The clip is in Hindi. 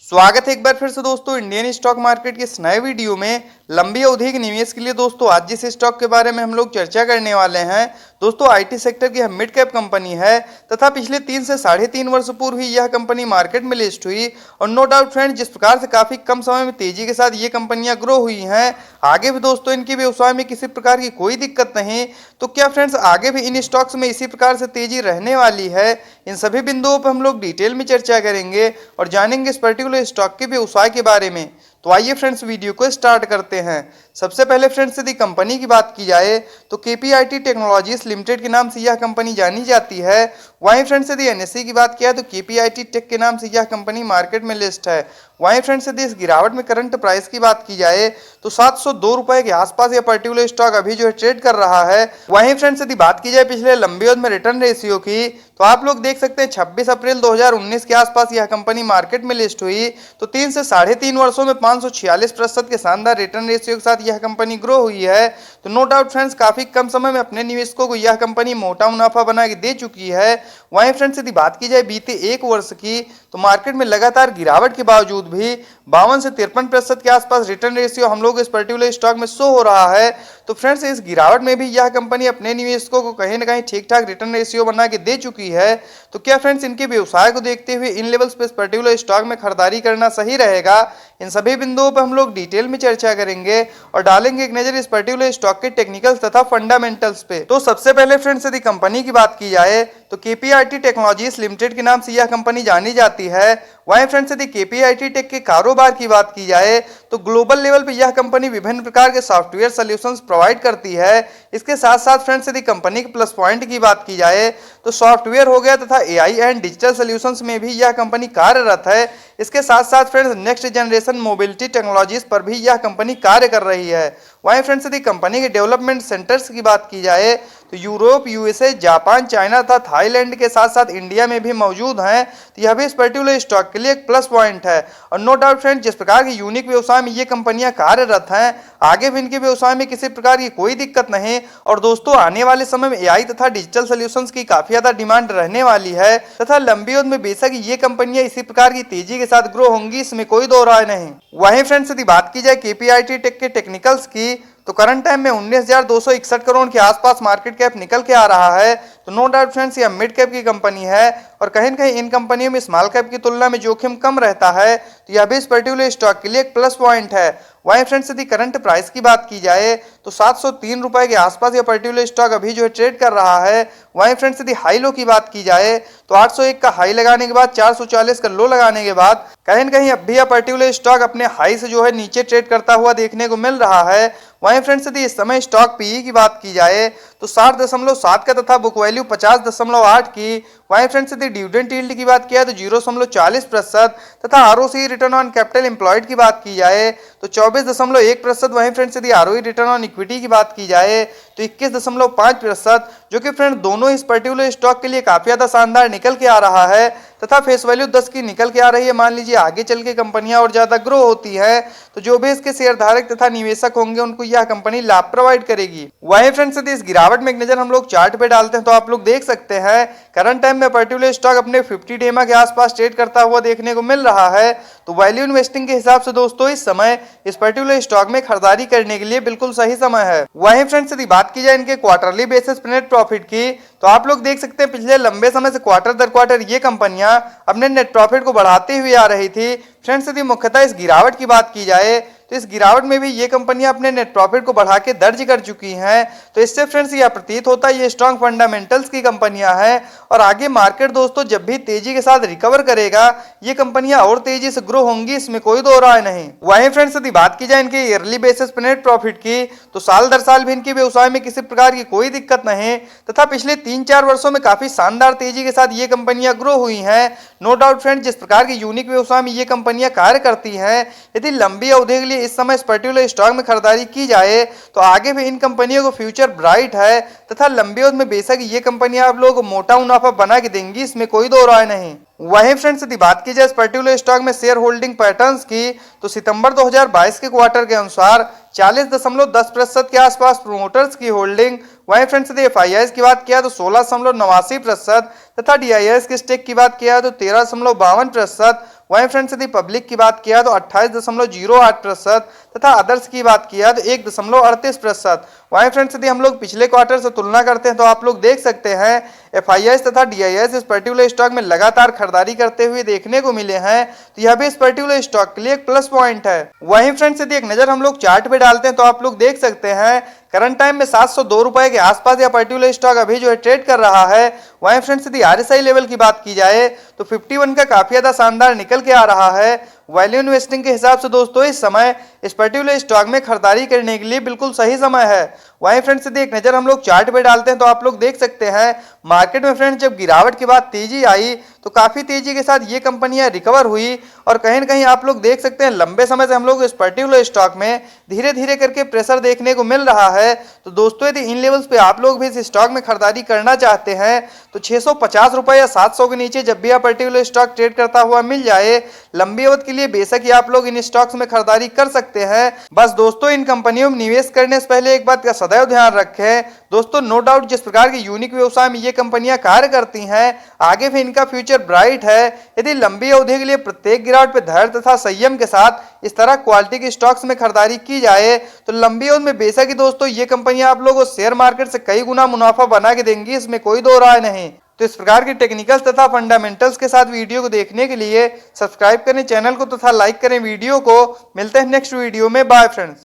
स्वागत है एक बार फिर से दोस्तों इंडियन स्टॉक मार्केट के इस नए वीडियो में। लंबी अवधि के निवेश के लिए दोस्तों आज जिस स्टॉक के बारे में हम लोग चर्चा करने वाले हैं दोस्तों आईटी सेक्टर की मिड कैप कंपनी है तथा पिछले 3 से 3.5 वर्ष पूर्व ही यह कंपनी मार्केट में लिस्ट हुई। और नो डाउट फ्रेंड, जिस प्रकार से काफी कम समय में तेजी के साथ ये कंपनियां ग्रो हुई हैं, आगे भी दोस्तों इनके व्यवसाय में किसी प्रकार की कोई दिक्कत नहीं। तो क्या फ्रेंड्स आगे भी इन स्टॉक्स में इसी प्रकार से तेजी रहने वाली है? इन सभी बिंदुओं पर हम लोग डिटेल में चर्चा करेंगे और जानेंगे इस पर्टिकुलर स्टॉक के व्यवसाय के बारे में। तो आइए फ्रेंड्स वीडियो को स्टार्ट करते हैं। सबसे पहले फ्रेंड्स यदि कंपनी की बात की जाए तो केपीआईटी टेक्नोलॉजीज लिमिटेड के नाम से यह कंपनी जानी जाती है। वहीं फ्रेंड्स यदि एनएसई की बात किया तो केपीआईटी टेक के नाम से यह कंपनी मार्केट में लिस्ट है। वहीं फ्रेंड्स यदि इस गिरावट में करंट प्राइस की बात की जाए तो 702 रुपए के आसपास यह पर्टिकुलर स्टॉक अभी जो है ट्रेड कर रहा है। वहीं फ्रेंड्स यदि बात की जाए पिछले लंबी अवधि में रिटर्न रेशियो की तो आप लोग देख सकते हैं 26 अप्रैल 2019 के आसपास यह कंपनी मार्केट में लिस्ट हुई तो 3 से 3.5 वर्षों में 546% के शानदार रिटर्न रेशियो के साथ यह कंपनी ग्रो हुई है। तो नो डाउट फ्रेंड्स काफी कम समय में अपने निवेशकों को यह कंपनी मोटा मुनाफा बना के दे चुकी है। वहीं फ्रेंड्स यदि बात की जाए बीते एक वर्ष की तो मार्केट में लगातार गिरावट के बावजूद भी 52 से 53% के आसपास रिटर्न रेशियो हम लोग इस पर्टिकुलर स्टॉक में शो हो रहा है। तो फ्रेंड्स इस गिरावट में भी यह कंपनी अपने निवेशकों को कहीं ना कहीं ठीक ठाक रिटर्न रेशियो बना के दे चुकी है। तो क्या फ्रेंड्स इनके व्यवसाय को देखते हुए इन लेवल्स पे इस पर्टिकुलर स्टॉक में खरीदारी करना सही रहेगा? इन सभी बिंदुओं पर हम लोग डिटेल में चर्चा करेंगे और डालेंगे एक नजर इस पर्टिकुलर स्टॉक के टेक्निकल्स तथा फंडामेंटल्स पे। तो सबसे पहले फ्रेंड्स यदि कंपनी की बात की जाए तो केपीआईटी टेक्नोलॉजीज लिमिटेड के नाम से यह कंपनी जानी जाती है। वहीं फ्रेंड्स यदि केपीआईटी टेक के कारोबार की बात की जाए तो ग्लोबल लेवल पे यह कंपनी विभिन्न प्रकार के सॉफ्टवेयर सॉल्यूशंस प्रोवाइड करती है। इसके साथ साथ फ्रेंड्स यदि कंपनी के प्लस पॉइंट की बात की जाए तो सॉफ्टवेयर हो गया तथा एआई एंड डिजिटल सॉल्यूशंस में भी यह कंपनी कार्यरत है। इसके साथ साथ friends next generation mobility technologies पर भी यह कंपनी कार्य कर रही है। वहीं फ्रेंड्स यदि कंपनी के डेवलपमेंट सेंटर्स की बात की जाए तो यूरोप, यूएसए, जापान, चाइना तथा थाईलैंड के साथ साथ इंडिया में भी मौजूद हैं। तो यह भी इस पर्टिकुलर स्टॉक के लिए एक प्लस पॉइंट है। और नो डाउट फ्रेंड, जिस प्रकार की यूनिक व्यवसाय में ये कंपनियां कार्यरत हैं, आगे भी इनके व्यवसाय में किसी प्रकार की कोई दिक्कत नहीं। और दोस्तों आने वाले समय में एआई तथा डिजिटल सॉल्यूशंस की काफी ज्यादा डिमांड रहने वाली है तथा लंबी अवधि में बेशक ये कंपनियां इसी प्रकार की तेजी के साथ ग्रो होंगी, इसमें कोई दो राय नहीं। वहीं फ्रेंड्स यदि बात की जाए केपीआईटी टेक के टेक्निकल्स की तो करंट टाइम में 19,261 करोड़ के आसपास मार्केट कैप निकल के आ रहा है। तो नो डाउट फ्रेंड्स यह मिड कैप की कंपनी है और कहीं न कहीं इन कंपनियों में स्मॉल कैप की तुलना में जोखिम कम रहता है। तो यह भी इस पर्टिकुलर स्टॉक के लिए एक प्लस पॉइंट है। वहीं फ्रेंड्स यदि करंट प्राइस की बात की जाए तो 703 रुपए के आसपास यह पर्टिकुलर स्टॉक अभी जो है ट्रेड कर रहा है। वहीं फ्रेंड्स यदि हाई लो की बात की जाए तो 801 का हाई लगाने के बाद 440 का लो लगाने के बाद कहीं न कहीं अब भी यह पर्टिकुलर स्टॉक अपने हाई से जो है नीचे ट्रेड करता हुआ देखने को मिल रहा है। वहीं फ्रेंड्स यदि इस समय स्टॉक पीई की बात की जाए तो 60.7 का तथा बुक वैल्यू 50.8 की। वहीं फ्रेंड्स यदि डिविडेंड यील्ड की बात किया तो 0.40% तथा ROC return on capital employed की बात की जाए तो 24.1%। वहीं फ्रेंड्स यदि आरओई रिटर्न ऑन इक्विटी की बात की जाए तो 21.5%, जो कि फ्रेंड दोनों इस पर्टिकुलर स्टॉक के लिए काफी ज्यादा शानदार निकल के आ रहा है तथा फेस वैल्यू 10 की निकल के आ रही है। मान लीजिए आगे चल के कंपनियां और ज्यादा ग्रो होती है तो जो भी इसके शेयर धारक तथा निवेशक होंगे उनको यह कंपनी लाभ प्रोवाइड करेगी। वहीं फ्रेंड्स यदि इस गिरावट में एक नजर हम लोग चार्ट पे डालते हैं तो आप लोग देख सकते हैं करंट टाइम में पर्टिकुलर स्टॉक अपने 50 डेमा के आसपास ट्रेड करता हुआ देखने को मिल रहा है। तो वैल्यू इन्वेस्टिंग के हिसाब से दोस्तों इस समय इस पर्टिकुलर स्टॉक में खरीदारी करने के लिए बिल्कुल सही समय है। वहीं फ्रेंड्स यदि बात की जाए इनके क्वार्टरली बेसिस पे नेट प्रॉफिट की तो आप लोग देख सकते हैं पिछले लंबे समय से क्वार्टर दर क्वार्टर ये कंपनियां अपने नेट प्रॉफिट को बढ़ाते हुए आ रही थी। फ्रेंड्स यदि मुख्यतः इस गिरावट की बात की जाए तो इस गिरावट में भी ये कंपनियां अपने नेट प्रॉफिट को बढ़ा के दर्ज कर चुकी हैं। तो इससे फ्रेंड्स यह प्रतीत होता है ये स्ट्रॉन्ग फंडामेंटल्स की कंपनियां हैं और आगे मार्केट दोस्तों जब भी तेजी के साथ रिकवर करेगा ये कंपनियां और तेजी से ग्रो होंगी, इसमें कोई दो राय नहीं। वहीं फ्रेंड्स यदि बात की जाए इनके ईयरली बेसिस पे नेट प्रॉफिट की तो साल दर साल भी इनके व्यवसाय में किसी प्रकार की कोई दिक्कत नहीं तथा पिछले 3-4 वर्षों में काफी शानदार तेजी के साथ ये कंपनियां ग्रो हुई हैं। नो डाउट फ्रेंड, जिस प्रकार की यूनिक व्यवसाय में ये कंपनियां कार्य करती हैं, यदि लंबी अवधि के लिए इस समय इस पर्टिकुलर स्टॉक में खरीदारी की जाए तो आगे भी इन कंपनियों को फ्यूचर ब्राइट है तथा लंबी अवधि में बेशक ये कंपनियां आप लोगों को मोटा मुनाफा बना के देंगी, इसमें कोई दो राय नहीं। वहीं फ्रेंड्स यदि बात की जाए इस पर्टिकुलर स्टॉक में शेयर होल्डिंग पैटर्न्स की तो सितंबर 2022 के क्वार्टर के अनुसार 40.10% के आसपास प्रोमोटर्स की होल्डिंग। वहीं फ्रेंड्स यदि एफआईआईस की बात किया तो 16.89% तथा डीआईएस के स्टेक की बात किया तो 13.52%। वहीं फ्रेंड्स यदि पब्लिक की बात किया तो 28.08% तथा अदर्स की बात किया तो 1.38%। वहीं फ्रेंड्स यदि हम लोग पिछले क्वार्टर से तुलना करते हैं तो आप लोग देख सकते हैं FIS तथा DIS इस पर्टिकुलर स्टॉक में लगातार खरीदारी करते हुए देखने को मिले हैं, तो यह भी इस पर्टिकुलर स्टॉक के लिए एक प्लस पॉइंट है। वहीं फ्रेंड्स यदि एक नजर हम लोग चार्ट पे डालते हैं तो आप लोग देख सकते हैं करंट टाइम में 702 रुपए के आसपास यह पर्टिकुलर स्टॉक अभी जो है ट्रेड कर रहा है। वहीं फ्रेंड्स यदि RSI लेवल की बात की जाए तो 51 का काफी ज्यादा शानदार निकल के आ रहा है। वैल्यू इन्वेस्टिंग के हिसाब से दोस्तों इस समय इस पर्टिकुलर स्टॉक में खरीदारी करने के लिए बिल्कुल सही समय है। वहीं फ्रेंड्स यदि एक नजर हम लोग चार्ट पे डालते हैं तो आप लोग देख सकते हैं मार्केट में फ्रेंड्स जब गिरावट के बाद तेजी आई तो काफी तेजी के साथ ये कंपनियां रिकवर हुई और कहीं ना कहीं आप लोग देख सकते हैं लंबे समय से हम लोग इस पर्टिकुलर स्टॉक में धीरे धीरे करके प्रेशर देखने को मिल रहा है। तो दोस्तों यदि इन लेवल्स पे आप लोग भी इस स्टॉक में खरीदारी करना चाहते हैं तो 650 रुपए या 700 के नीचे जब भी यह पर्टिकुलर स्टॉक ट्रेड करता हुआ मिल जाए लंबी अवधि के लिए बेशक ही आप लोग इन स्टॉक्स में खरीदारी कर सकते हैं। बस दोस्तों इन कंपनियों में निवेश करने से पहले एक बात का सदैव ध्यान रखें दोस्तों, नो डाउट जिस प्रकार के यूनिक व्यवसाय में ये कंपनियां कार्य करती हैं आगे भी इनका फ्यूचर ब्राइट है। यदि लंबी अवधि के लिए प्रत्येक गिरावट पर धैर्य तथा संयम के साथ इस तरह क्वालिटी के स्टॉक्स में खरीदारी की जाए तो लंबी अवधि में बेशक ही दोस्तों ये कंपनियां आप लोगों को शेयर मार्केट से कई गुना मुनाफा बना के देंगी, इसमें कोई दो राय नहीं। तो इस प्रकार की टेक्निकल्स तथा फंडामेंटल्स के साथ वीडियो को देखने के लिए सब्सक्राइब करें चैनल को तथा लाइक करें वीडियो को। मिलते हैं नेक्स्ट वीडियो में, बाय फ्रेंड्स।